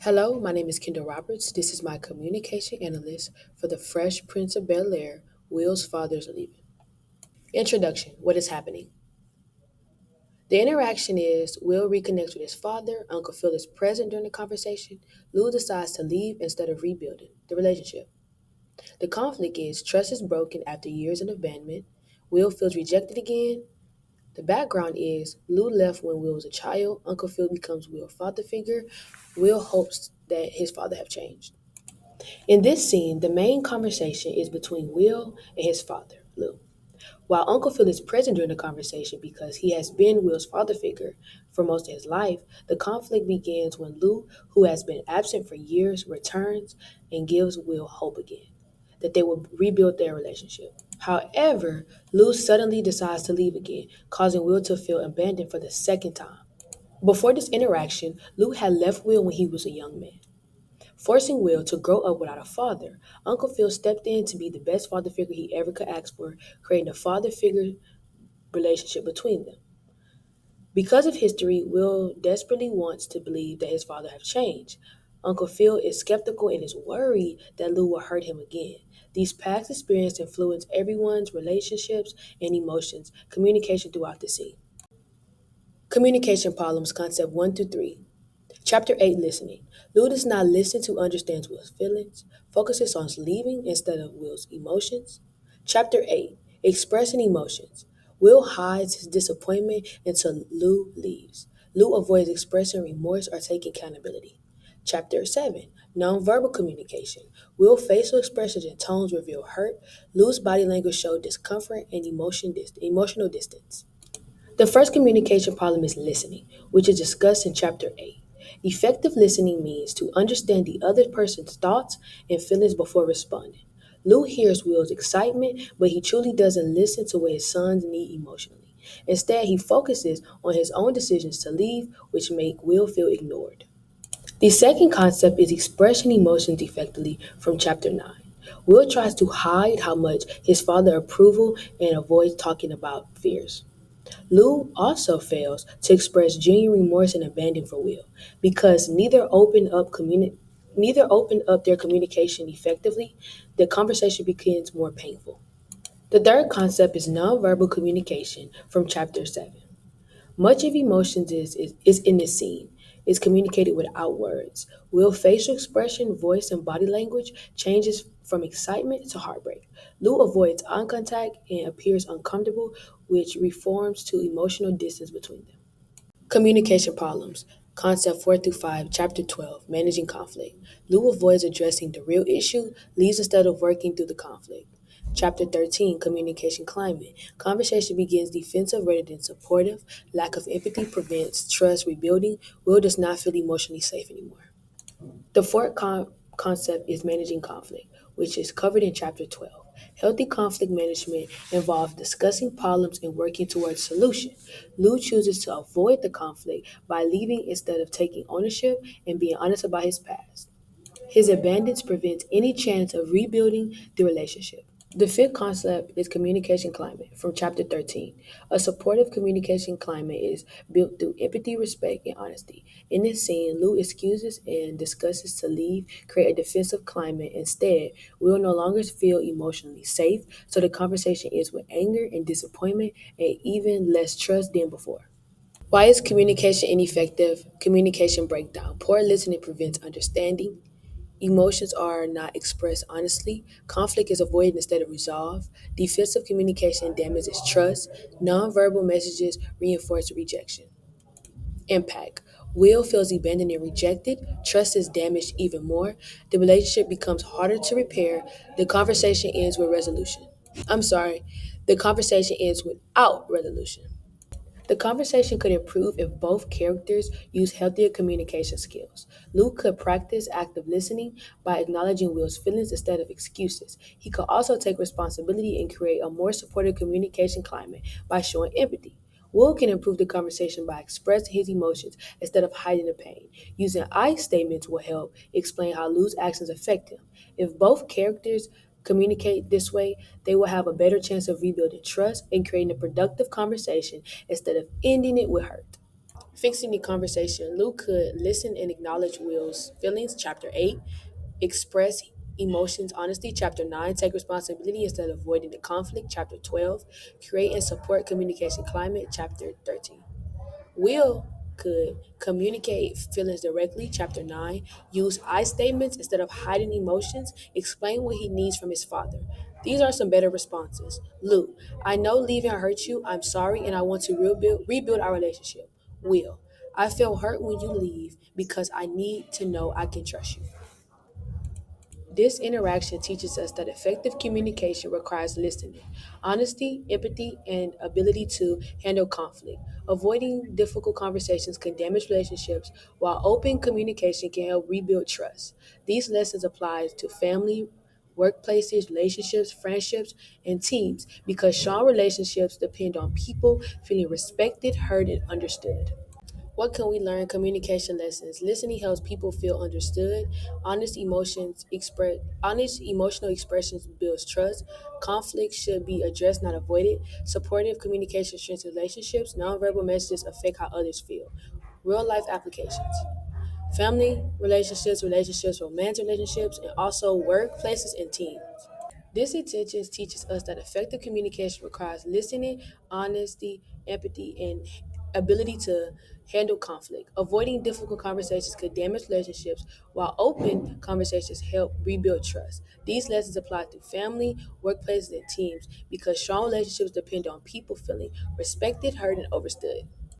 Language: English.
Hello, my name is Kyndall Roberts. This is my communication analyst for the Fresh Prince of Bel-Air. Will's father's leaving. Introduction. What is happening? The interaction is Will reconnects with his father. Uncle Phil is present during the conversation. Lou decides to leave instead of rebuilding the relationship. The conflict is trust is broken after years of abandonment. Will feels rejected again. The background is Lou left when Will was a child. Uncle Phil becomes Will's father figure. Will hopes that his father have changed. In this scene, the main conversation is between Will and his father, Lou. While Uncle Phil is present during the conversation because he has been Will's father figure for most of his life, the conflict begins when Lou, who has been absent for years, returns and gives Will hope again that they will rebuild their relationship. However, Lou suddenly decides to leave again, causing Will to feel abandoned for the second time. Before this interaction, Lou had left Will when he was a young man, forcing Will to grow up without a father. Uncle Phil stepped in to be the best father figure he ever could ask for, creating a father figure relationship between them. Because of history, Will desperately wants to believe that his father have changed. Uncle Phil is skeptical and is worried that Lou will hurt him again. These past experiences influence everyone's relationships and emotions, communication throughout the scene. Communication problems, concept 1 through 3. Chapter 8 Listening. Lou does not listen to understand Will's feelings, focuses on leaving instead of Will's emotions. Chapter 8 Expressing emotions. Will hides his disappointment until Lou leaves. Lou avoids expressing remorse or taking accountability. Chapter 7 Nonverbal communication. Will facial expressions and tones reveal hurt. Lou's body language show discomfort and emotional distance. The first communication problem is listening, which is discussed in Chapter 8. Effective listening means to understand the other person's thoughts and feelings before responding. Lou hears Will's excitement, but he truly doesn't listen to what his sons need emotionally. Instead, he focuses on his own decisions to leave, which make Will feel ignored. The second concept is expressing emotions effectively from Chapter 9. Will tries to hide how much his father approval and avoids talking about fears. Lou also fails to express genuine remorse and abandon for Will because neither opened up their communication effectively. The conversation becomes more painful. The third concept is nonverbal communication from chapter 7. Much of emotions is in this scene. Is communicated without words. Will facial expression, voice, and body language changes from excitement to heartbreak. Lou avoids eye contact and appears uncomfortable, which reforms to emotional distance between them. Communication problems. Concept 4 through 5, Chapter 12, Managing Conflict. Lou avoids addressing the real issue, leaves instead of working through the conflict. Chapter 13, Communication Climate. Conversation begins defensive rather than supportive. Lack of empathy prevents trust rebuilding. Will does not feel emotionally safe anymore. The fourth concept is managing conflict, which is covered in Chapter 12. Healthy conflict management involves discussing problems and working towards solution. Lou chooses to avoid the conflict by leaving instead of taking ownership and being honest about his past. His abandonance prevents any chance of rebuilding the relationship. The fifth concept is communication climate from chapter 13. A supportive communication climate is built through empathy, respect, and honesty. In this scene, Lou excuses and discusses to leave, create a defensive climate. Instead, we will no longer feel emotionally safe, so the conversation ends with anger and disappointment and even less trust than before. Why is communication ineffective? Communication breakdown. Poor listening prevents understanding. Emotions are not expressed honestly. Conflict is avoided instead of resolved. Defensive communication damages trust. Nonverbal messages reinforce rejection. Impact. Will feels abandoned and rejected. Trust is damaged even more. The relationship becomes harder to repair. The conversation ends with resolution. I'm sorry. The conversation ends without resolution. The conversation could improve if both characters use healthier communication skills. Luke could practice active listening by acknowledging Will's feelings instead of excuses. He could also take responsibility and create a more supportive communication climate by showing empathy. Will can improve the conversation by expressing his emotions instead of hiding the pain. Using I statements will help explain how Lou's actions affect him. If both characters communicate this way, they will have a better chance of rebuilding trust and creating a productive conversation instead of ending it with hurt. Fixing the conversation, Luke could listen and acknowledge Will's feelings, chapter 8, express emotions honesty, chapter 9, take responsibility instead of avoiding the conflict, chapter 12, create and support communication climate, chapter 13. Will could communicate feelings directly, chapter 9, use I statements instead of hiding emotions, explain what he needs from his father. These are some better responses. Luke, I know leaving hurt you. I'm sorry and I want to rebuild our relationship. Will, I feel hurt when you leave because I need to know I can trust you. This interaction teaches us that effective communication requires listening, honesty, empathy, and ability to handle conflict. Avoiding difficult conversations can damage relationships, while open communication can help rebuild trust. These lessons apply to family, workplaces, relationships, friendships, and teams because strong relationships depend on people feeling respected, heard, and understood. What can we learn? Communication lessons. Listening helps people feel understood. Honest emotional expressions builds trust. Conflict should be addressed, not avoided. Supportive communication strengthens relationships. Nonverbal messages affect how others feel. Real life applications. Family relationships, romantic relationships, and also workplaces and teams. This attention teaches us that effective communication requires listening, honesty, empathy, and ability to handle conflict. Avoiding difficult conversations could damage relationships, while open conversations help rebuild trust. These lessons apply to family, workplaces, and teams because strong relationships depend on people feeling respected, heard, and understood.